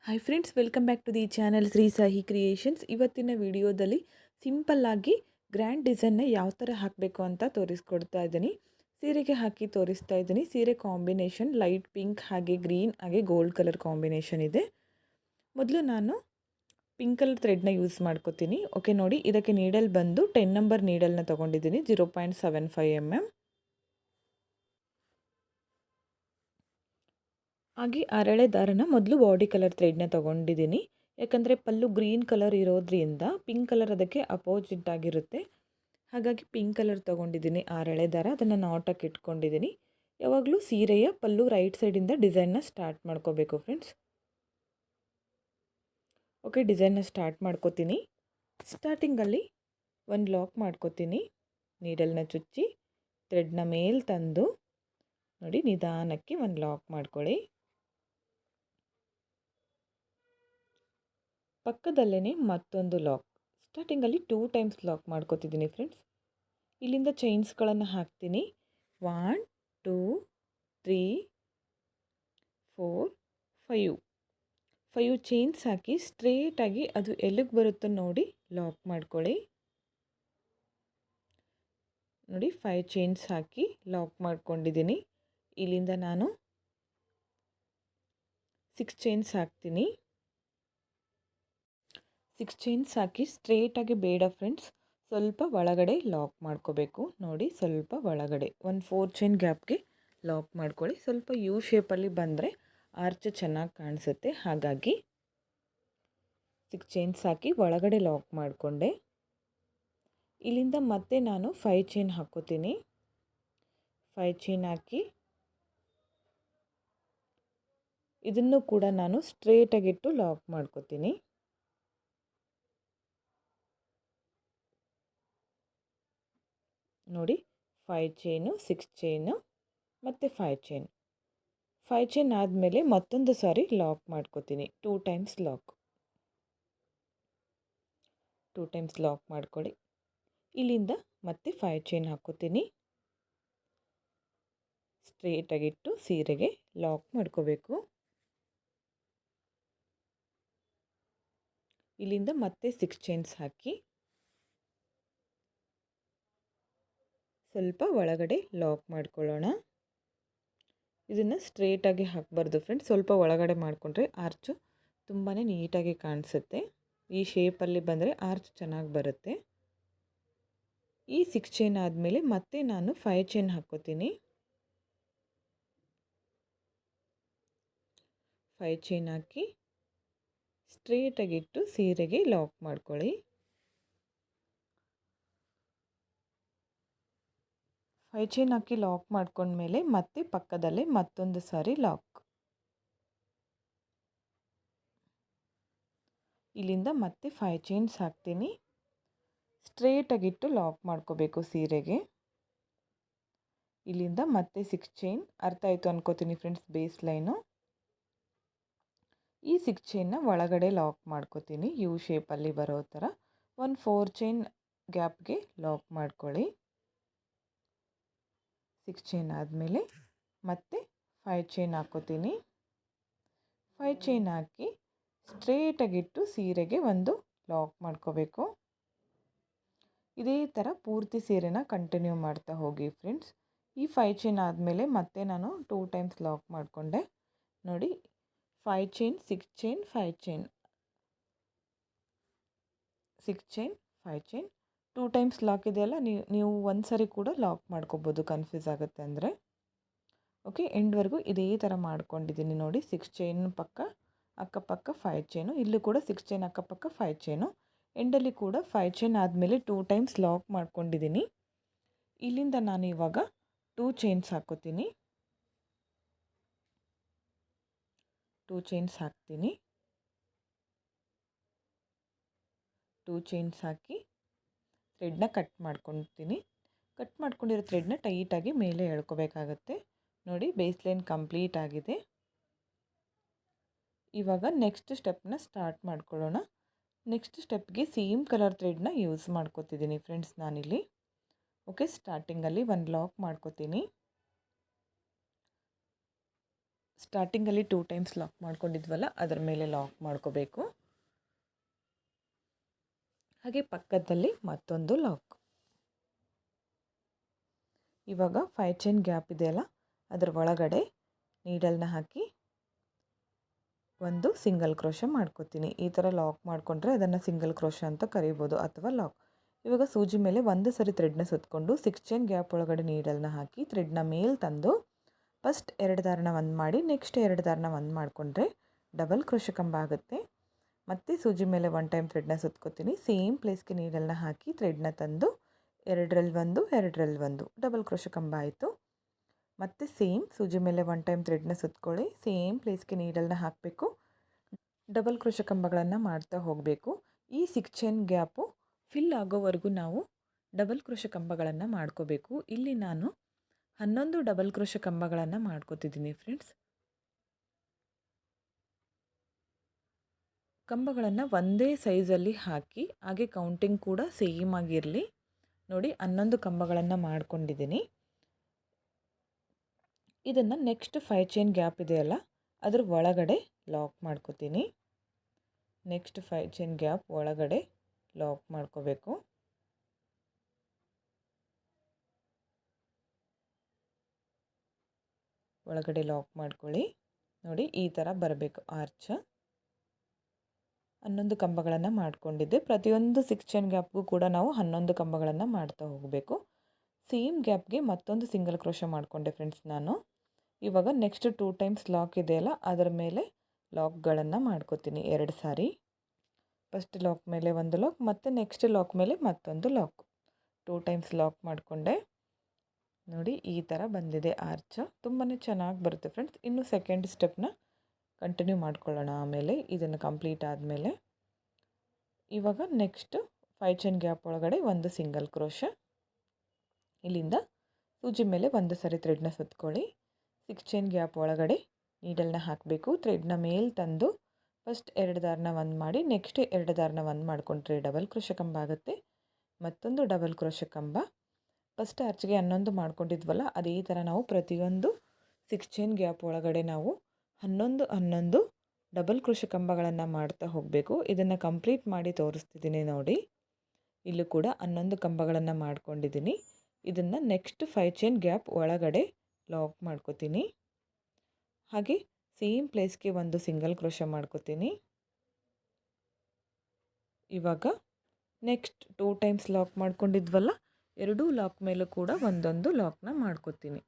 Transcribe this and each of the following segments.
Hi friends, welcome back to the channel Shri Sai creations. ಇವತ್ತಿನ ವಿಡಿಯೋದಲ್ಲಿ ಸಿಂಪಲ್ಲಾಗಿ ಗ್ರ್ಯಾಂಡ್ ಡಿಸೈನ್ನ ಯಾವ ಥರ ಹಾಕಬೇಕು ಅಂತ ತೋರಿಸ್ಕೊಡ್ತಾ ಇದ್ದೀನಿ. ಸೀರೆಗೆ ಹಾಕಿ ತೋರಿಸ್ತಾ ಇದ್ದೀನಿ. ಸೀರೆ ಕಾಂಬಿನೇಷನ್ ಲೈಟ್ ಪಿಂಕ್ ಹಾಗೆ ಗ್ರೀನ್ ಹಾಗೆ ಗೋಲ್ಡ್ ಕಲರ್ ಕಾಂಬಿನೇಷನ್ ಇದೆ. ಮೊದಲು ನಾನು ಪಿಂಕ್ ಕಲರ್ ಥ್ರೆಡ್ನ ಯೂಸ್ ಮಾಡ್ಕೋತೀನಿ. ಓಕೆ ನೋಡಿ, ಇದಕ್ಕೆ ನೀಡಲ್ ಬಂದು 10 ನಂಬರ್ ನೀಡಲ್ನ ತೊಗೊಂಡಿದ್ದೀನಿ, 0.75 mm. ಹಾಗೆ ಅರಳೆ ದಾರನ ಮೊದಲು ಬಾಡಿ ಕಲರ್ ಥ್ರೆಡ್ನ ತೊಗೊಂಡಿದ್ದೀನಿ. ಯಾಕಂದರೆ ಪಲ್ಲು ಗ್ರೀನ್ ಕಲರ್ ಇರೋದ್ರಿಂದ ಪಿಂಕ್ ಕಲರ್ ಅದಕ್ಕೆ ಅಪೋಸಿಟ್ ಆಗಿರುತ್ತೆ. ಹಾಗಾಗಿ ಪಿಂಕ್ ಕಲರ್ ತೊಗೊಂಡಿದ್ದೀನಿ ಅರಳೆ ದಾರ, ಅದನ್ನು ನಾಟಾಗಿ ಇಟ್ಕೊಂಡಿದ್ದೀನಿ. ಯಾವಾಗಲೂ ಸೀರೆಯ ಪಲ್ಲು ರೈಟ್ ಸೈಡಿಂದ ಡಿಸೈನ್ನ ಸ್ಟಾರ್ಟ್ ಮಾಡ್ಕೋಬೇಕು ಫ್ರೆಂಡ್ಸ್. ಓಕೆ, ಡಿಸೈನ್ನ ಸ್ಟಾರ್ಟ್ ಮಾಡ್ಕೋತೀನಿ. ಸ್ಟಾರ್ಟಿಂಗಲ್ಲಿ ಒಂದು ಲಾಕ್ ಮಾಡ್ಕೋತೀನಿ. ನೀಡಲ್ನ ಚುಚ್ಚಿ ಥ್ರೆಡ್ನ ಮೇಲೆ ತಂದು ನೋಡಿ ನಿಧಾನಕ್ಕೆ ಒಂದು ಲಾಕ್ ಮಾಡ್ಕೊಳ್ಳಿ. ಪಕ್ಕದಲ್ಲೇ ಮತ್ತೊಂದು ಲಾಕ್. ಸ್ಟಾರ್ಟಿಂಗಲ್ಲಿ 2 ಟೈಮ್ಸ್ ಲಾಕ್ ಮಾಡ್ಕೋತಿದ್ದೀನಿ ಫ್ರೆಂಡ್ಸ್. ಇಲ್ಲಿಂದ ಚೈನ್ಸ್ಗಳನ್ನು ಹಾಕ್ತೀನಿ. 1 2 3 4 5 ಚೈನ್ಸ್ ಹಾಕಿ ಸ್ಟ್ರೇಟಾಗಿ ಅದು ಎಲ್ಲಿಗೆ ಬರುತ್ತೋ ನೋಡಿ ಲಾಕ್ ಮಾಡ್ಕೊಳ್ಳಿ. ನೋಡಿ 5 ಚೈನ್ಸ್ ಹಾಕಿ ಲಾಕ್ ಮಾಡ್ಕೊಂಡಿದ್ದೀನಿ. ಇಲ್ಲಿಂದ ನಾನು 6 ಚೈನ್ಸ್ ಹಾಕ್ತೀನಿ. 6 ಚೈನ್ಸ್ ಹಾಕಿ ಸ್ಟ್ರೇಟಾಗಿ ಬೇಡ ಫ್ರೆಂಡ್ಸ್, ಸ್ವಲ್ಪ ಒಳಗಡೆ ಲಾಕ್ ಮಾಡ್ಕೋಬೇಕು. ನೋಡಿ ಸ್ವಲ್ಪ ಒಳಗಡೆ ಒಂದು 4 ಚೈನ್ ಗ್ಯಾಪ್ಗೆ ಲಾಕ್ ಮಾಡ್ಕೊಳ್ಳಿ. ಸ್ವಲ್ಪ ಯು ಶೇಪಲ್ಲಿ ಬಂದರೆ ಆರ್ಚ್ ಚೆನ್ನಾಗಿ ಕಾಣಿಸುತ್ತೆ. ಹಾಗಾಗಿ 6 ಚೈನ್ಸ್ ಹಾಕಿ ಒಳಗಡೆ ಲಾಕ್ ಮಾಡಿಕೊಂಡೆ. ಇಲ್ಲಿಂದ ಮತ್ತೆ ನಾನು 5 ಚೈನ್ ಹಾಕೋತೀನಿ. 5 ಚೈನ್ ಹಾಕಿ ಇದನ್ನು ಕೂಡ ನಾನು ಸ್ಟ್ರೇಟಾಗಿಟ್ಟು ಲಾಕ್ ಮಾಡ್ಕೋತೀನಿ. ನೋಡಿ 5 ಚೈನು, 6 ಚೈನು ಮತ್ತು 5 ಚೈನ್. 5 ಚೈನ್ ಆದಮೇಲೆ ಮತ್ತೊಂದು ಸಾರಿ ಲಾಕ್ ಮಾಡ್ಕೋತೀನಿ. 2 ಟೈಮ್ಸ್ ಲಾಕ್. 2 ಟೈಮ್ಸ್ ಲಾಕ್ ಮಾಡ್ಕೊಳ್ಳಿ. ಇಲ್ಲಿಂದ ಮತ್ತೆ 5 ಚೈನ್ ಹಾಕೋತೀನಿ. ಸ್ಟ್ರೇಟಾಗಿಟ್ಟು ಸೀರೆಗೆ ಲಾಕ್ ಮಾಡ್ಕೋಬೇಕು. ಇಲ್ಲಿಂದ ಮತ್ತೆ 6 ಚೈನ್ಸ್ ಹಾಕಿ ಸ್ವಲ್ಪ ಒಳಗಡೆ ಲಾಕ್ ಮಾಡ್ಕೊಳ್ಳೋಣ. ಇದನ್ನು ಸ್ಟ್ರೇಟಾಗಿ ಹಾಕಬಾರ್ದು ಫ್ರೆಂಡ್ಸ್, ಸ್ವಲ್ಪ ಒಳಗಡೆ ಮಾಡಿಕೊಂಡ್ರೆ ಆರ್ಚು ತುಂಬಾ ನೀಟಾಗಿ ಕಾಣಿಸುತ್ತೆ. ಈ ಶೇಪಲ್ಲಿ ಬಂದರೆ ಆರ್ಚ್ ಚೆನ್ನಾಗಿ ಬರುತ್ತೆ. ಈ 6 ಚೈನ್ ಆದಮೇಲೆ ಮತ್ತೆ ನಾನು 5 ಚೈನ್ ಹಾಕ್ಕೋತೀನಿ. 5 ಚೈನ್ ಹಾಕಿ ಸ್ಟ್ರೇಟಾಗಿಟ್ಟು ಸೀರೆಗೆ ಲಾಕ್ ಮಾಡ್ಕೊಳ್ಳಿ. 5 ಚೈನ್ ಹಾಕಿ ಲಾಕ್ ಮಾಡ್ಕೊಂಡ್ಮೇಲೆ ಮತ್ತೆ ಪಕ್ಕದಲ್ಲೇ ಮತ್ತೊಂದು ಸಾರಿ ಲಾಕ್. ಇಲ್ಲಿಂದ ಮತ್ತೆ 5 ಚೈನ್ಸ್ ಹಾಕ್ತೀನಿ. ಸ್ಟ್ರೇಟಾಗಿಟ್ಟು ಲಾಕ್ ಮಾಡ್ಕೋಬೇಕು ಸೀರೆಗೆ. ಇಲ್ಲಿಂದ ಮತ್ತೆ 6 ಚೈನ್. ಅರ್ಥ ಆಯಿತು ಅನ್ಕೋತೀನಿ ಫ್ರೆಂಡ್ಸ್ ಬೇಸ್ ಲೈನು. ಈ 6 ಚೈನ್ನ ಒಳಗಡೆ ಲಾಕ್ ಮಾಡ್ಕೋತೀನಿ ಯು ಶೇಪಲ್ಲಿ ಬರೋ ಥರ. ಒಂದು 4 ಚೈನ್ ಗ್ಯಾಪ್ಗೆ ಲಾಕ್ ಮಾಡ್ಕೊಳ್ಳಿ. 6 ಚೈನ್ ಆದಮೇಲೆ ಮತ್ತೆ 5 ಚೈನ್ ಹಾಕ್ಕೋತೀನಿ. 5 ಚೈನ್ ಹಾಕಿ ಸ್ಟ್ರೇಟಾಗಿಟ್ಟು ಸೀರೆಗೆ ಒಂದು ಲಾಕ್ ಮಾಡ್ಕೋಬೇಕು. ಇದೇ ಥರ ಪೂರ್ತಿ ಸೀರೆನ ಕಂಟಿನ್ಯೂ ಮಾಡ್ತಾ ಹೋಗಿ ಫ್ರೆಂಡ್ಸ್. ಈ 5 ಚೈನ್ ಆದಮೇಲೆ ಮತ್ತೆ ನಾನು 2 ಟೈಮ್ಸ್ ಲಾಕ್ ಮಾಡಿಕೊಂಡೆ. ನೋಡಿ 5 chain, 6 chain, 5 chain, 6 chain, 5 chain, 2 times lock ಇದೆಯಲ್ಲ, ನೀವು ಒಂದು ಸರಿ ಕೂಡ ಲಾಕ್ ಮಾಡ್ಕೋಬೋದು ಕನ್ಫ್ಯೂಸ್ ಆಗುತ್ತೆ ಅಂದರೆ. ಓಕೆ, ಎಂಡ್ವರೆಗೂ ಇದೇ ಥರ ಮಾಡ್ಕೊಂಡಿದ್ದೀನಿ. ನೋಡಿ 6 ಚೈನ್ ಪಕ್ಕ ಅಕ್ಕಪಕ್ಕ 5 ಚೈನು, ಇಲ್ಲೂ ಕೂಡ 6 ಚೈನ್ ಅಕ್ಕಪಕ್ಕ 5 ಚೈನು. ಎಂಡಲ್ಲಿ ಕೂಡ 5 ಚೈನ್ ಆದಮೇಲೆ 2 ಟೈಮ್ಸ್ ಲಾಕ್ ಮಾಡ್ಕೊಂಡಿದ್ದೀನಿ. ಇಲ್ಲಿಂದ ನಾನು ಇವಾಗ 2 ಚೈನ್ಸ್ ಹಾಕ್ಕೋತೀನಿ. 2 ಚೈನ್ಸ್ ಹಾಕ್ತೀನಿ. 2 ಚೈನ್ಸ್ ಹಾಕಿ ಥ್ರೆಡ್ನ ಕಟ್ ಮಾಡ್ಕೊತೀನಿ. ಕಟ್ ಮಾಡ್ಕೊಂಡಿರೋ ಥ್ರೆಡ್ನ ಟೈಟಾಗಿ ಮೇಲೆ ಎಳ್ಕೋಬೇಕಾಗತ್ತೆ. ನೋಡಿ ಬೇಸ್ ಲೈನ್ ಕಂಪ್ಲೀಟ್ ಆಗಿದೆ. ಇವಾಗ ನೆಕ್ಸ್ಟ್ ಸ್ಟೆಪ್ನ ಸ್ಟಾರ್ಟ್ ಮಾಡ್ಕೊಳ್ಳೋಣ. ನೆಕ್ಸ್ಟ್ ಸ್ಟೆಪ್ಗೆ ಸೇಮ್ ಕಲರ್ ಥ್ರೆಡ್ನ ಯೂಸ್ ಮಾಡ್ಕೋತಿದ್ದೀನಿ ಫ್ರೆಂಡ್ಸ್ ನಾನಿಲ್ಲಿ. ಓಕೆ, ಸ್ಟಾರ್ಟಿಂಗಲ್ಲಿ ಒಂದು ಲಾಕ್ ಮಾಡ್ಕೋತೀನಿ. ಸ್ಟಾರ್ಟಿಂಗಲ್ಲಿ 2 ಟೈಮ್ಸ್ ಲಾಕ್ ಮಾಡ್ಕೊಂಡಿದ್ವಲ್ಲ ಅದರ ಮೇಲೆ ಲಾಕ್ ಮಾಡ್ಕೋಬೇಕು. ಹಾಗೆ ಪಕ್ಕದಲ್ಲಿ ಮತ್ತೊಂದು ಲಾಕ್. ಇವಾಗ 5 ಚೈನ್ ಗ್ಯಾಪ್ ಇದೆಯಲ್ಲ ಅದರ ಒಳಗಡೆ ನೀಡಲ್ನ ಹಾಕಿ ಒಂದು ಸಿಂಗಲ್ ಕ್ರೋಶೆ ಮಾಡ್ಕೋತೀನಿ. ಈ ಥರ ಲಾಕ್ ಮಾಡಿಕೊಂಡ್ರೆ ಅದನ್ನು ಸಿಂಗಲ್ ಕ್ರೋಶೆ ಅಂತ ಕರಿಬೋದು ಅಥವಾ ಲಾಕ್. ಇವಾಗ ಸೂಜಿ ಮೇಲೆ ಒಂದು ಸರಿ ಥ್ರೆಡ್ನ ಸುತ್ತಕೊಂಡು 6 ಚೈನ್ ಗ್ಯಾಪ್ ಒಳಗಡೆ ನೀಡಲ್ನ ಹಾಕಿ ಥ್ರೆಡ್ನ ಮೇಲೆ ತಂದು ಫಸ್ಟ್ 2 ದಾರನ ಒಂದು ಮಾಡಿ ನೆಕ್ಸ್ಟ್ 2 ದಾರನ ಒಂದು ಮಾಡಿಕೊಂಡ್ರೆ ಡಬಲ್ ಕ್ರೋಶೆ ಕಂಬ ಆಗುತ್ತೆ. ಮತ್ತು ಸೂಜಿ ಮೇಲೆ 1 ಟೈಮ್ ಥ್ರೆಡ್ನ ಸುತ್ಕೋತೀನಿ. ಸೇಮ್ ಪ್ಲೇಸ್ಗೆ ನೀಡಲ್ನ ಹಾಕಿ ಥ್ರೆಡ್ನ ತಂದು 2ರಲ್ಲಿ 1 2ರಲ್ಲಿ 1 ಡಬಲ್ ಕ್ರೋಶೆ ಕಂಬ ಆಯಿತು. ಮತ್ತು ಸೇಮ್ ಸೂಜಿ ಮೇಲೆ 1 ಟೈಮ್ ಥ್ರೆಡ್ನ ಸುತ್ಕೊಳ್ಳಿ. ಸೇಮ್ ಪ್ಲೇಸ್ಗೆ ನೀಡಲ್ನ ಹಾಕಬೇಕು. ಡಬಲ್ ಕ್ರೋಶೆ ಕಂಬಗಳನ್ನು ಮಾಡ್ತಾ ಹೋಗಬೇಕು. ಈ 6 ಚೈನ್ ಗ್ಯಾಪು ಫಿಲ್ ಆಗೋವರೆಗೂ ನಾವು ಡಬಲ್ ಕ್ರೋಶೆ ಕಂಬಗಳನ್ನು ಮಾಡ್ಕೋಬೇಕು. ಇಲ್ಲಿ ನಾನು 11 ಡಬಲ್ ಕ್ರೋಶೆ ಕಂಬಗಳನ್ನು ಮಾಡ್ಕೋತಿದ್ದೀನಿ ಫ್ರೆಂಡ್ಸ್. ಕಂಬಗಳನ್ನು ಒಂದೇ ಸೈಜಲ್ಲಿ ಹಾಕಿ ಹಾಗೆ ಕೌಂಟಿಂಗ್ ಕೂಡ ಸೇಮ್ ಆಗಿರಲಿ. ನೋಡಿ 11 ಕಂಬಗಳನ್ನು ಮಾಡ್ಕೊಂಡಿದ್ದೀನಿ. ಇದನ್ನು ನೆಕ್ಸ್ಟ್ 5 ಚೈನ್ ಗ್ಯಾಪ್ ಇದೆಯಲ್ಲ ಅದ್ರ ಒಳಗಡೆ ಲಾಕ್ ಮಾಡ್ಕೋತೀನಿ. ನೆಕ್ಸ್ಟ್ 5 ಚೈನ್ ಗ್ಯಾಪ್ ಒಳಗಡೆ ಲಾಕ್ ಮಾಡ್ಕೋಬೇಕು. ಒಳಗಡೆ ಲಾಕ್ ಮಾಡ್ಕೊಳ್ಳಿ. ನೋಡಿ ಈ ಥರ ಬರಬೇಕು ಆರ್ಚ್. 11 ಕಂಬಗಳನ್ನು ಮಾಡ್ಕೊಂಡಿದ್ದೆ. ಪ್ರತಿಯೊಂದು 6 ಚೈನ್ ಗ್ಯಾಪ್ಗೂ ಕೂಡ ನಾವು 11 ಕಂಬಗಳನ್ನು ಮಾಡ್ತಾ ಹೋಗಬೇಕು. ಸೇಮ್ ಗ್ಯಾಪ್ಗೆ ಮತ್ತೊಂದು ಸಿಂಗಲ್ ಕ್ರೋಶೆ ಮಾಡಿಕೊಂಡೆ ಫ್ರೆಂಡ್ಸ್ ನಾನು. ಇವಾಗ ನೆಕ್ಸ್ಟ್ 2 ಟೈಮ್ಸ್ ಲಾಕ್ ಇದೆಯಲ್ಲ ಅದರ ಮೇಲೆ ಲಾಕ್ಗಳನ್ನು ಮಾಡ್ಕೋತೀನಿ 2 ಸಾರಿ. ಫಸ್ಟ್ ಲಾಕ್ ಮೇಲೆ ಒಂದು ಲಾಕ್ ಮತ್ತು ನೆಕ್ಸ್ಟ್ ಲಾಕ್ ಮೇಲೆ ಮತ್ತೊಂದು ಲಾಕ್. 2 ಟೈಮ್ಸ್ ಲಾಕ್ ಮಾಡಿಕೊಂಡೆ. ನೋಡಿ ಈ ಥರ ಬಂದಿದೆ ಆರ್ಚ್. ತುಂಬಾ ಚೆನ್ನಾಗಿ ಬರುತ್ತೆ ಫ್ರೆಂಡ್ಸ್. ಇನ್ನು ಸೆಕೆಂಡ್ ಸ್ಟೆಪ್ನ ಕಂಟಿನ್ಯೂ ಮಾಡ್ಕೊಳ್ಳೋಣ. ಆಮೇಲೆ ಇದನ್ನು ಕಂಪ್ಲೀಟ್ ಆದಮೇಲೆ ಇವಾಗ ನೆಕ್ಸ್ಟ್ 5 ಚೈನ್ ಗ್ಯಾಪ್ ಒಳಗಡೆ ಒಂದು ಸಿಂಗಲ್ ಕ್ರೋಶೆ. ಇಲ್ಲಿಂದ ಸೂಜಿ ಮೇಲೆ ಒಂದು ಸರಿ ಥ್ರೆಡ್ನ ಸುತ್ಕೊಳ್ಳಿ. 6 ಚೈನ್ ಗ್ಯಾಪ್ ಒಳಗಡೆ ನೀಡಲ್ನ ಹಾಕಬೇಕು. ಥ್ರೆಡ್ನ ಮೇಲೆ ತಂದು ಫಸ್ಟ್ 2 ದಾರನ ಒಂದು ಮಾಡಿ ನೆಕ್ಸ್ಟ್ 2 ದಾರನ ಒಂದು ಮಾಡಿಕೊಂಡ್ರೆ ಡಬಲ್ ಕ್ರೋಶೆ ಕಂಬ ಆಗುತ್ತೆ. ಮತ್ತೊಂದು ಡಬಲ್ ಕ್ರೋಶೆ ಕಂಬ. ಫಸ್ಟ್ ಆರ್ಚ್ಗೆ 11 ಮಾಡ್ಕೊಂಡಿದ್ವಲ್ಲ ಅದೇ ಥರ ನಾವು ಪ್ರತಿಯೊಂದು 6 ಚೈನ್ ಗ್ಯಾಪ್ ಒಳಗಡೆ ನಾವು 11 ಡಬಲ್ ಕ್ರೋಶೆ ಕಂಬಗಳನ್ನು ಮಾಡ್ತಾ ಹೋಗಬೇಕು. ಇದನ್ನು ಕಂಪ್ಲೀಟ್ ಮಾಡಿ ತೋರಿಸ್ತಿದ್ದೀನಿ ನೋಡಿ. ಇಲ್ಲೂ ಕೂಡ 11 ಕಂಬಗಳನ್ನು ಮಾಡ್ಕೊಂಡಿದ್ದೀನಿ. ಇದನ್ನು ನೆಕ್ಸ್ಟ್ 5 ಚೈನ್ ಗ್ಯಾಪ್ ಒಳಗಡೆ ಲಾಕ್ ಮಾಡ್ಕೋತೀನಿ. ಹಾಗೆ ಸೇಮ್ ಪ್ಲೇಸ್ಗೆ ಒಂದು ಸಿಂಗಲ್ ಕ್ರೋಶೆ ಮಾಡ್ಕೋತೀನಿ. ಇವಾಗ ನೆಕ್ಸ್ಟ್ 2 ಟೈಮ್ಸ್ ಲಾಕ್ ಮಾಡ್ಕೊಂಡಿದ್ವಲ್ಲ ಎರಡೂ ಲಾಕ್ ಮೇಲೂ ಕೂಡ ಒಂದೊಂದು ಲಾಕ್ನ ಮಾಡ್ಕೋತೀನಿ.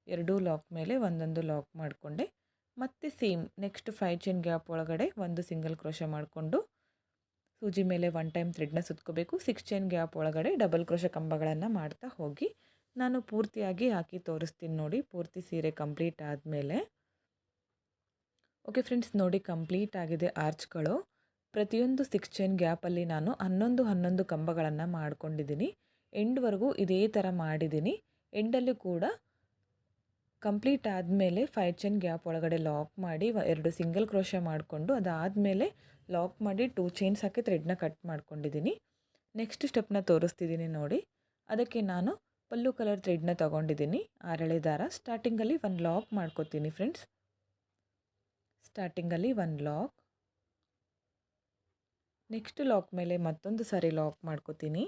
ಎರಡೂ ಲಾಕ್ ಮೇಲೆ ಒಂದೊಂದು ಲಾಕ್ ಮಾಡಿಕೊಂಡೆ. ಮತ್ತೆ ಸೇಮ್ ನೆಕ್ಸ್ಟ್ 5 ಚೈನ್ ಗ್ಯಾಪ್ ಒಳಗಡೆ ಒಂದು ಸಿಂಗಲ್ ಕ್ರೋಶೆ ಮಾಡಿಕೊಂಡು ಸೂಜಿ ಮೇಲೆ 1 ಟೈಮ್ ಥ್ರೆಡ್ನ ಸುತ್ಕೋಬೇಕು. 6 ಚೈನ್ ಗ್ಯಾಪ್ ಒಳಗಡೆ ಡಬಲ್ ಕ್ರೋಶೆ ಕಂಬಗಳನ್ನು ಮಾಡ್ತಾ ಹೋಗಿ ನಾನು ಪೂರ್ತಿಯಾಗಿ ಹಾಕಿ ತೋರಿಸ್ತೀನಿ ನೋಡಿ. ಪೂರ್ತಿ ಸೀರೆ ಕಂಪ್ಲೀಟ್ ಆದಮೇಲೆ ಓಕೆ ಫ್ರೆಂಡ್ಸ್, ನೋಡಿ ಕಂಪ್ಲೀಟ್ ಆಗಿದೆ ಆರ್ಚ್ಗಳು. ಪ್ರತಿಯೊಂದು 6 ಚೈನ್ ಗ್ಯಾಪಲ್ಲಿ ನಾನು 11 ಕಂಬಗಳನ್ನು ಮಾಡ್ಕೊಂಡಿದ್ದೀನಿ. ಎಂಡ್ವರೆಗೂ ಇದೇ ಥರ ಮಾಡಿದ್ದೀನಿ. ಎಂಡಲ್ಲೂ ಕೂಡ ಕಂಪ್ಲೀಟ್ ಆದಮೇಲೆ 5 ಚೈನ್ ಗ್ಯಾಪ್ ಒಳಗಡೆ ಲಾಕ್ ಮಾಡಿ 2 ಸಿಂಗಲ್ ಕ್ರೋಶೆ ಮಾಡಿಕೊಂಡು ಅದಾದಮೇಲೆ ಲಾಕ್ ಮಾಡಿ 2 ಚೈನ್ಸ್ ಹಾಕಿ ಥ್ರೆಡ್ನ ಕಟ್ ಮಾಡ್ಕೊಂಡಿದ್ದೀನಿ. ನೆಕ್ಸ್ಟ್ ಸ್ಟೆಪ್ನ ತೋರಿಸ್ತಿದ್ದೀನಿ ನೋಡಿ. ಅದಕ್ಕೆ ನಾನು ಪಲ್ಲು ಕಲರ್ ಥ್ರೆಡ್ನ ತೊಗೊಂಡಿದ್ದೀನಿ. 6 ಎಳೆ ದಾರ. ಸ್ಟಾರ್ಟಿಂಗಲ್ಲಿ ಒಂದು ಲಾಕ್ ಮಾಡ್ಕೋತೀನಿ ಫ್ರೆಂಡ್ಸ್. ಸ್ಟಾರ್ಟಿಂಗಲ್ಲಿ ಒಂದು ಲಾಕ್, ನೆಕ್ಸ್ಟ್ ಲಾಕ್ ಮೇಲೆ ಮತ್ತೊಂದು ಸಾರಿ ಲಾಕ್ ಮಾಡ್ಕೋತೀನಿ.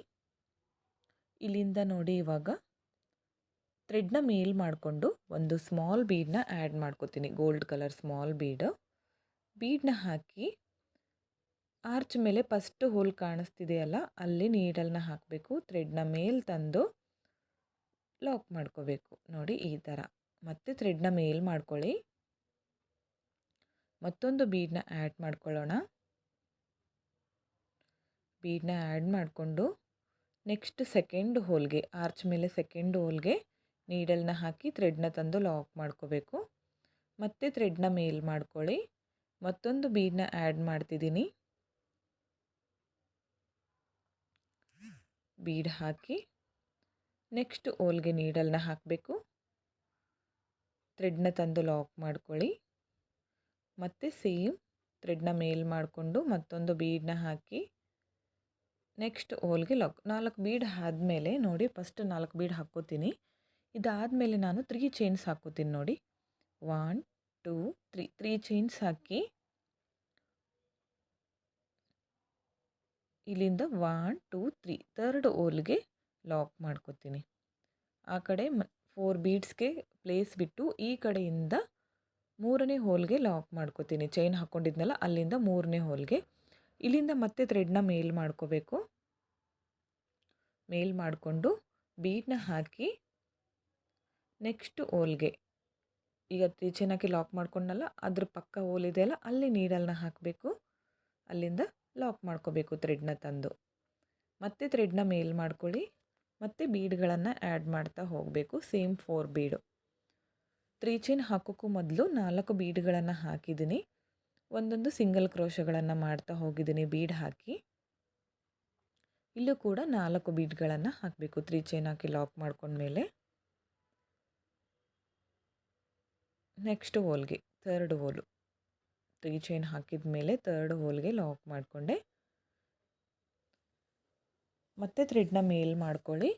ಇಲ್ಲಿಂದ ನೋಡಿ ಇವಾಗ ಥ್ರೆಡ್ನ ಮೇಲ್ ಮಾಡಿಕೊಂಡು ಒಂದು ಸ್ಮಾಲ್ ಬೀಡನ್ನ ಆ್ಯಡ್ ಮಾಡ್ಕೋತೀನಿ. ಗೋಲ್ಡ್ ಕಲರ್ ಸ್ಮಾಲ್ ಬೀಡನ್ನ ಹಾಕಿ ಆರ್ಚ್ ಮೇಲೆ ಫಸ್ಟ್ ಹೋಲ್ ಕಾಣಿಸ್ತಿದೆಯಲ್ಲ ಅಲ್ಲಿ ನೀಡಲ್ನ ಹಾಕಬೇಕು. ಥ್ರೆಡ್ನ ಮೇಲ್ ತಂದು ಲಾಕ್ ಮಾಡ್ಕೋಬೇಕು ನೋಡಿ ಈ ಥರ. ಮತ್ತೆ ಥ್ರೆಡ್ನ ಮೇಲ್ ಮಾಡ್ಕೊಳ್ಳಿ. ಮತ್ತೊಂದು ಬೀಡನ್ನ ಆ್ಯಡ್ ಮಾಡ್ಕೊಳ್ಳೋಣ. ಬೀಡನ್ನ ಆ್ಯಡ್ ಮಾಡಿಕೊಂಡು ನೆಕ್ಸ್ಟ್ ಸೆಕೆಂಡ್ ಹೋಲ್ಗೆ ಆರ್ಚ್ ಮೇಲೆ ಸೆಕೆಂಡ್ ಹೋಲ್ಗೆ ನೀಡಲ್ನ ಹಾಕಿ ಥ್ರೆಡ್ನ ತಂದು ಲಾಕ್ ಮಾಡ್ಕೋಬೇಕು. ಮತ್ತೆ ಥ್ರೆಡ್ನ ಮೇಲ್ ಮಾಡ್ಕೊಳ್ಳಿ. ಮತ್ತೊಂದು ಬೀಡನ್ನ ಆ್ಯಡ್ ಮಾಡ್ತಿದ್ದೀನಿ. ಬೀಡ್ ಹಾಕಿ ನೆಕ್ಸ್ಟ್ ಹೋಲ್ಗೆ ನೀಡಲ್ನ ಹಾಕಬೇಕು. ಥ್ರೆಡ್ನ ತಂದು ಲಾಕ್ ಮಾಡ್ಕೊಳ್ಳಿ. ಮತ್ತು ಸೇಮ್ ಥ್ರೆಡ್ನ ಮೇಲ್ ಮಾಡಿಕೊಂಡು ಮತ್ತೊಂದು ಬೀಡನ್ನ ಹಾಕಿ ನೆಕ್ಸ್ಟ್ ಹೋಲ್ಗೆ ಲಾಕ್. 4 ಬೀಡ್ ಆದಮೇಲೆ ನೋಡಿ ಫಸ್ಟ್ 4 ಬೀಡ್ ಹಾಕ್ಕೋತೀನಿ. ಇದಾದಮೇಲೆ ನಾನು 3 ಚೈನ್ಸ್ ಹಾಕೋತೀನಿ ನೋಡಿ. 1 2 3 ಚೈನ್ಸ್ ಹಾಕಿ ಇಲ್ಲಿಂದ 1 2 3 ಥರ್ಡ್ ಹೋಲ್ಗೆ ಲಾಕ್ ಮಾಡ್ಕೋತೀನಿ. ಆ ಕಡೆ 4 ಬೀಡ್ಸ್ಗೆ ಪ್ಲೇಸ್ ಬಿಟ್ಟು ಈ ಕಡೆಯಿಂದ 3ನೇ ಹೋಲ್ಗೆ ಲಾಕ್ ಮಾಡ್ಕೋತೀನಿ. ಚೈನ್ ಹಾಕ್ಕೊಂಡಿದ್ನಲ್ಲ ಅಲ್ಲಿಂದ 3ನೇ ಹೋಲ್ಗೆ. ಇಲ್ಲಿಂದ ಮತ್ತೆ ಥ್ರೆಡ್ನ ಮೇಲ್ ಮಾಡ್ಕೋಬೇಕು. ಮೇಲ್ ಮಾಡಿಕೊಂಡು ಬೀಡನ್ನ ಹಾಕಿ ನೆಕ್ಸ್ಟ್ ಹೋಲ್ಗೆ ಈಗ 3 ಚೈನ್ ಹಾಕಿ ಲಾಕ್ ಮಾಡ್ಕೊಂಡಲ್ಲ ಅದ್ರ ಪಕ್ಕ ಹೋಲ್ ಇದೆಯಲ್ಲ ಅಲ್ಲಿ ನೀಡಲ್ನ ಹಾಕಬೇಕು. ಅಲ್ಲಿಂದ ಲಾಕ್ ಮಾಡ್ಕೋಬೇಕು ಥ್ರೆಡ್ನ ತಂದು. ಮತ್ತೆ ಥ್ರೆಡ್ನ ಮೇಲ್ ಮಾಡ್ಕೊಳ್ಳಿ. ಮತ್ತು ಬೀಡ್ಗಳನ್ನು ಆ್ಯಡ್ ಮಾಡ್ತಾ ಹೋಗಬೇಕು. ಸೇಮ್ 4 ಬೀಡು. 3 ಚೈನ್ ಹಾಕೋಕ್ಕೂ ಮೊದಲು 4 ಬೀಡ್ಗಳನ್ನು ಹಾಕಿದ್ದೀನಿ. ಒಂದೊಂದು ಸಿಂಗಲ್ ಕ್ರೋಶಗಳನ್ನು ಮಾಡ್ತಾ ಹೋಗಿದ್ದೀನಿ ಬೀಡ್ ಹಾಕಿ. ಇಲ್ಲೂ ಕೂಡ 4 ಬೀಡ್ಗಳನ್ನು ಹಾಕಬೇಕು 3 ಚೈನ್ ಹಾಕಿ ಲಾಕ್ ಮಾಡ್ಕೊಂಡ್ಮೇಲೆ. ನೆಕ್ಸ್ಟ್ ಹೋಲ್ಗೆ ಥರ್ಡ್ ಹೋಲು 3 ಚೈನ್ ಹಾಕಿದ ಮೇಲೆ ಥರ್ಡ್ ಹೋಲ್ಗೆ ಲಾಕ್ ಮಾಡಿಕೊಂಡೆ. ಮತ್ತೆ ಥ್ರೆಡ್ನ ಮೇಲ್ ಮಾಡ್ಕೊಳ್ಳಿ.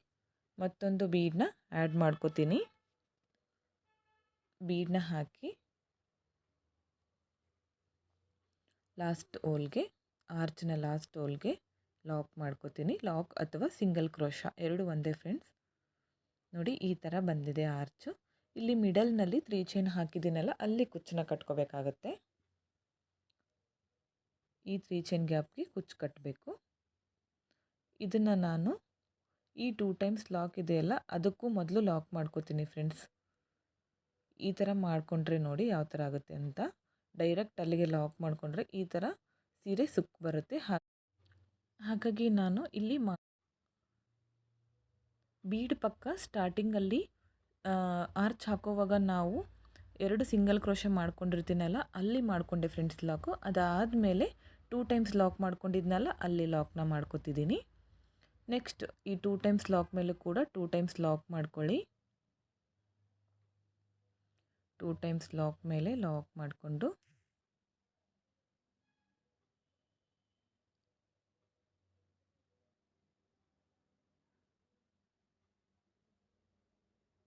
ಮತ್ತೊಂದು ಬೀಡನ್ನ ಆ್ಯಡ್ ಮಾಡ್ಕೋತೀನಿ. ಬೀಡನ್ನ ಹಾಕಿ ಲಾಸ್ಟ್ ಹೋಲ್ಗೆ ಆರ್ಚ್ನ ಲಾಸ್ಟ್ ಹೋಲ್ಗೆ ಲಾಕ್ ಮಾಡ್ಕೋತೀನಿ. ಲಾಕ್ ಅಥವಾ ಸಿಂಗಲ್ ಕ್ರೋಶ ಎರಡು ಒಂದೇ ಫ್ರೆಂಡ್ಸ್. ನೋಡಿ ಈ ಥರ ಬಂದಿದೆ ಆರ್ಚು. ಇಲ್ಲಿ ಮಿಡಲ್ನಲ್ಲಿ 3 ಚೈನ್ ಹಾಕಿದ್ದೀನಲ್ಲ ಅಲ್ಲಿ ಕುಚ್ಚನ್ನ ಕಟ್ಕೋಬೇಕಾಗತ್ತೆ. ಈ 3 ಚೈನ್ ಗ್ಯಾಪ್ಗೆ ಕುಚ್ಚು ಕಟ್ಟಬೇಕು. ಇದನ್ನು ನಾನು ಈ 2 ಟೈಮ್ಸ್ ಲಾಕ್ ಇದೆಯಲ್ಲ ಅದಕ್ಕೂ ಮೊದಲು ಲಾಕ್ ಮಾಡ್ಕೋತೀನಿ ಫ್ರೆಂಡ್ಸ್. ಈ ಥರ ಮಾಡಿಕೊಂಡ್ರೆ ನೋಡಿ ಯಾವ ಥರ ಆಗುತ್ತೆ ಅಂತ. ಡೈರೆಕ್ಟ್ ಅಲ್ಲಿಗೆ ಲಾಕ್ ಮಾಡಿಕೊಂಡ್ರೆ ಈ ಥರ ಸೀರೆ ಸುಕ್ಕು ಬರುತ್ತೆ. ಹಾಗಾಗಿ ನಾನು ಇಲ್ಲಿ ಬೀಡ್ ಪಕ್ಕ ಸ್ಟಾರ್ಟಿಂಗಲ್ಲಿ ಆರ್ಚ್ ಹಾಕೋವಾಗ ನಾವು 2 ಸಿಂಗಲ್ ಕ್ರೋಶ ಮಾಡ್ಕೊಂಡಿರ್ತೀನಲ್ಲ ಅಲ್ಲಿ ಮಾಡಿಕೊಂಡೆ ಫ್ರೆಂಡ್ಸ್ ಲಾಕು. ಅದಾದಮೇಲೆ 2 ಟೈಮ್ಸ್ ಲಾಕ್ ಮಾಡ್ಕೊಂಡಿದ್ನಲ್ಲ ಅಲ್ಲಿ ಲಾಕ್ನ ಮಾಡ್ಕೋತಿದ್ದೀನಿ. ನೆಕ್ಸ್ಟ್ ಈ 2 ಟೈಮ್ಸ್ ಲಾಕ್ ಮೇಲೆ ಕೂಡ 2 ಟೈಮ್ಸ್ ಲಾಕ್ ಮಾಡ್ಕೊಳ್ಳಿ. 2 ಟೈಮ್ಸ್ ಲಾಕ್ ಮೇಲೆ ಲಾಕ್ ಮಾಡಿಕೊಂಡು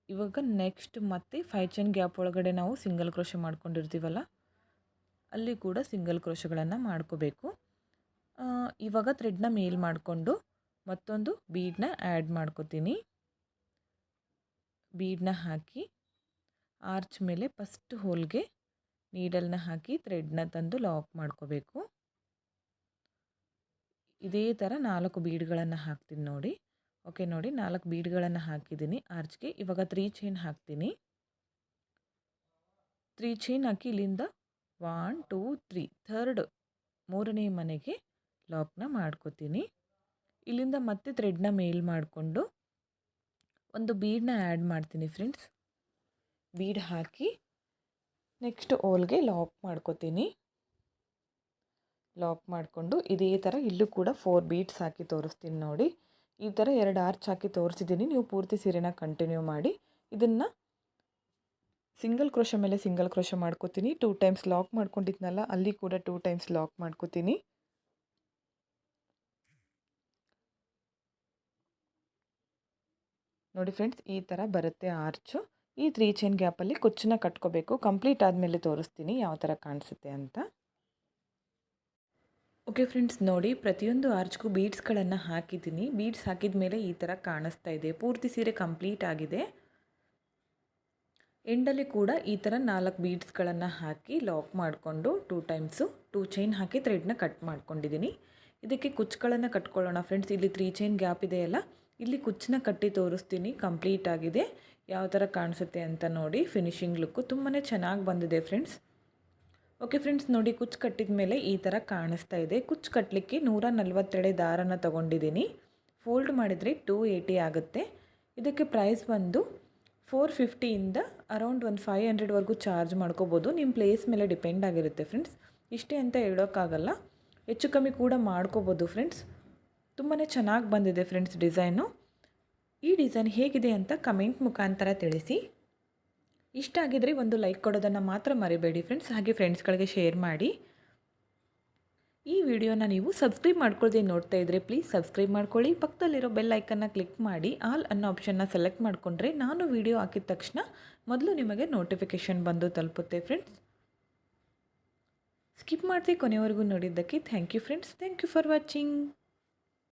ಇವಾಗ ನೆಕ್ಸ್ಟ್ ಮತ್ತೆ 5 ಚೈನ್ ಗ್ಯಾಪ್ ಒಳಗಡೆ ನಾವು ಸಿಂಗಲ್ ಕ್ರೋಶ ಮಾಡ್ಕೊಂಡಿರ್ತೀವಲ್ಲ ಅಲ್ಲಿ ಕೂಡ ಸಿಂಗಲ್ ಕ್ರೋಶಗಳನ್ನು ಮಾಡ್ಕೋಬೇಕು. ಇವಾಗ ಥ್ರೆಡ್ನ ಮೇಲ್ ಮಾಡಿಕೊಂಡು ಮತ್ತೊಂದು ಬೀಡನ್ನ ಆ್ಯಡ್ ಮಾಡ್ಕೋತೀನಿ. ಬೀಡನ್ನ ಹಾಕಿ ಆರ್ಚ್ ಮೇಲೆ ಫಸ್ಟ್ ಹೋಲ್ಗೆ ನೀಡಲ್ನ ಹಾಕಿ ಥ್ರೆಡ್ನ ತಂದು ಲಾಕ್ ಮಾಡ್ಕೋಬೇಕು. ಇದೇ ಥರ 4 ಬೀಡ್ಗಳನ್ನು ಹಾಕ್ತೀನಿ ನೋಡಿ. ಓಕೆ ನೋಡಿ 4 ಬೀಡ್ಗಳನ್ನು ಹಾಕಿದ್ದೀನಿ ಆರ್ಚ್ಗೆ. ಇವಾಗ 3 ಚೈನ್ ಹಾಕ್ತೀನಿ. 3 ಚೈನ್ ಹಾಕಿ ಇಲ್ಲಿಂದ 1 2 3 ಥರ್ಡ್ 3ನೇ ಮನೆಗೆ ಲಾಕ್ನ ಮಾಡ್ಕೋತೀನಿ. ಇಲ್ಲಿಂದ ಮತ್ತೆ ಥ್ರೆಡ್ನ ಮೇಲ್ ಮಾಡಿಕೊಂಡು ಒಂದು ಬೀಡನ್ನ ಆ್ಯಡ್ ಮಾಡ್ತೀನಿ ಫ್ರೆಂಡ್ಸ್. ಬೀಡ್ ಹಾಕಿ ನೆಕ್ಸ್ಟ್ ಹೋಲ್ಗೆ ಲಾಕ್ ಮಾಡ್ಕೋತೀನಿ. ಲಾಕ್ ಮಾಡಿಕೊಂಡು ಇದೇ ಥರ ಇಲ್ಲೂ ಕೂಡ 4 ಬೀಡ್ಸ್ ಹಾಕಿ ತೋರಿಸ್ತೀನಿ ನೋಡಿ. ಈ ಥರ 2 ಆರ್ಚ್ ಹಾಕಿ ತೋರಿಸಿದ್ದೀನಿ. ನೀವು ಪೂರ್ತಿ ಸೀರೆನ ಕಂಟಿನ್ಯೂ ಮಾಡಿ. ಇದನ್ನು ಸಿಂಗಲ್ ಕ್ರೋಶ ಮೇಲೆ ಸಿಂಗಲ್ ಕ್ರೋಶ ಮಾಡ್ಕೋತೀನಿ. 2 ಟೈಮ್ಸ್ ಲಾಕ್ ಮಾಡ್ಕೊಂಡಿದ್ನಲ್ಲ ಅಲ್ಲಿ ಕೂಡ 2 ಟೈಮ್ಸ್ ಲಾಕ್ ಮಾಡ್ಕೋತೀನಿ. ನೋಡಿ ಫ್ರೆಂಡ್ಸ್ ಈ ಥರ ಬರುತ್ತೆ ಆರ್ಚು. ಈ 3 ಚೈನ್ ಗ್ಯಾಪಲ್ಲಿ ಕುಚ್ಚನ್ನ ಕಟ್ಕೋಬೇಕು. ಕಂಪ್ಲೀಟ್ ಆದಮೇಲೆ ತೋರಿಸ್ತೀನಿ ಯಾವ ಥರ ಕಾಣಿಸುತ್ತೆ ಅಂತ. ಓಕೆ ಫ್ರೆಂಡ್ಸ್ ನೋಡಿ ಪ್ರತಿಯೊಂದು ಆರ್ಚ್ಗೂ ಬೀಡ್ಸ್ಗಳನ್ನು ಹಾಕಿದ್ದೀನಿ. ಬೀಡ್ಸ್ ಹಾಕಿದ ಮೇಲೆ ಈ ಥರ ಕಾಣಿಸ್ತಾ ಇದೆ. ಪೂರ್ತಿ ಸೀರೆ ಕಂಪ್ಲೀಟ್ ಆಗಿದೆ. ಎಂಡಲ್ಲಿ ಕೂಡ ಈ ಥರ 4 ಬೀಡ್ಸ್ಗಳನ್ನು ಹಾಕಿ ಲಾಕ್ ಮಾಡಿಕೊಂಡು 2 ಟೈಮ್ಸು 2 ಚೈನ್ ಹಾಕಿ ಥ್ರೆಡ್ನ ಕಟ್ ಮಾಡ್ಕೊಂಡಿದ್ದೀನಿ. ಇದಕ್ಕೆ ಕುಚ್ಚುಗಳನ್ನು ಕಟ್ಕೊಳ್ಳೋಣ ಫ್ರೆಂಡ್ಸ್. ಇಲ್ಲಿ 3 ಚೈನ್ ಗ್ಯಾಪ್ ಇದೆಯಲ್ಲ ಇಲ್ಲಿ ಕುಚ್ಚನ್ನ ಕಟ್ಟಿ ತೋರಿಸ್ತೀನಿ. ಕಂಪ್ಲೀಟ್ ಆಗಿದೆ ಯಾವ ಥರ ಕಾಣಿಸುತ್ತೆ ಅಂತ ನೋಡಿ. ಫಿನಿಶಿಂಗ್ ಲುಕ್ಕು ತುಂಬಾ ಚೆನ್ನಾಗಿ ಬಂದಿದೆ ಫ್ರೆಂಡ್ಸ್. ಓಕೆ ಫ್ರೆಂಡ್ಸ್ ನೋಡಿ ಕುಚ್ಚು ಕಟ್ಟಿದ ಮೇಲೆ ಈ ಥರ ಕಾಣಿಸ್ತಾ ಇದೆ. ಕುಚ್ಚು ಕಟ್ಟಲಿಕ್ಕೆ 142 ದಾರನ ತೊಗೊಂಡಿದ್ದೀನಿ. ಫೋಲ್ಡ್ ಮಾಡಿದರೆ 280 ಆಗುತ್ತೆ. ಇದಕ್ಕೆ ಪ್ರೈಸ್ ಬಂದು 450ಇಂದ ಅರೌಂಡ್ ಒಂದು 500ವರೆಗೂ ಚಾರ್ಜ್ ಮಾಡ್ಕೋಬೋದು. ನಿಮ್ಮ ಪ್ಲೇಸ್ ಮೇಲೆ ಡಿಪೆಂಡ್ ಆಗಿರುತ್ತೆ ಫ್ರೆಂಡ್ಸ್. ಇಷ್ಟೇ ಅಂತ ಹೇಳೋಕ್ಕಾಗಲ್ಲ, ಹೆಚ್ಚು ಕಮ್ಮಿ ಕೂಡ ಮಾಡ್ಕೋಬೋದು ಫ್ರೆಂಡ್ಸ್. ತುಂಬಾ ಚೆನ್ನಾಗಿ ಬಂದಿದೆ ಫ್ರೆಂಡ್ಸ್ ಡಿಸೈನು. ಈ ಡಿಸೈನ್ ಹೇಗಿದೆ ಅಂತ ಕಮೆಂಟ್ ಮುಖಾಂತರ ತಿಳಿಸಿ. ಇಷ್ಟ ಆಗಿದರೆ ಒಂದು ಲೈಕ್ ಕೊಡೋದನ್ನು ಮಾತ್ರ ಮರಿಬೇಡಿ ಫ್ರೆಂಡ್ಸ್. ಹಾಗೆ ಫ್ರೆಂಡ್ಸ್ಗಳಿಗೆ ಶೇರ್ ಮಾಡಿ. ಈ ವಿಡಿಯೋನ ನೀವು ಸಬ್ಸ್ಕ್ರೈಬ್ ಮಾಡ್ಕೊಳ್ಳದೆ ನೋಡ್ತಾ ಇದ್ದರೆ ಪ್ಲೀಸ್ ಸಬ್ಸ್ಕ್ರೈಬ್ ಮಾಡ್ಕೊಳ್ಳಿ. ಪಕ್ಕದಲ್ಲಿರೋ ಬೆಲ್ ಐಕನ್ನ ಕ್ಲಿಕ್ ಮಾಡಿ ಆಲ್ ಅನ್ನೋ ಆಪ್ಷನ್ನ ಸೆಲೆಕ್ಟ್ ಮಾಡಿಕೊಂಡ್ರೆ ನಾನು ವಿಡಿಯೋ ಹಾಕಿದ ತಕ್ಷಣ ಮೊದಲು ನಿಮಗೆ ನೋಟಿಫಿಕೇಷನ್ ಬಂದು ತಲುಪುತ್ತೆ ಫ್ರೆಂಡ್ಸ್. ಸ್ಕಿಪ್ ಮಾಡದೆ ಕೊನೆವರೆಗೂ ನೋಡಿದ್ದಕ್ಕೆ thank you friends. Thank you for watching.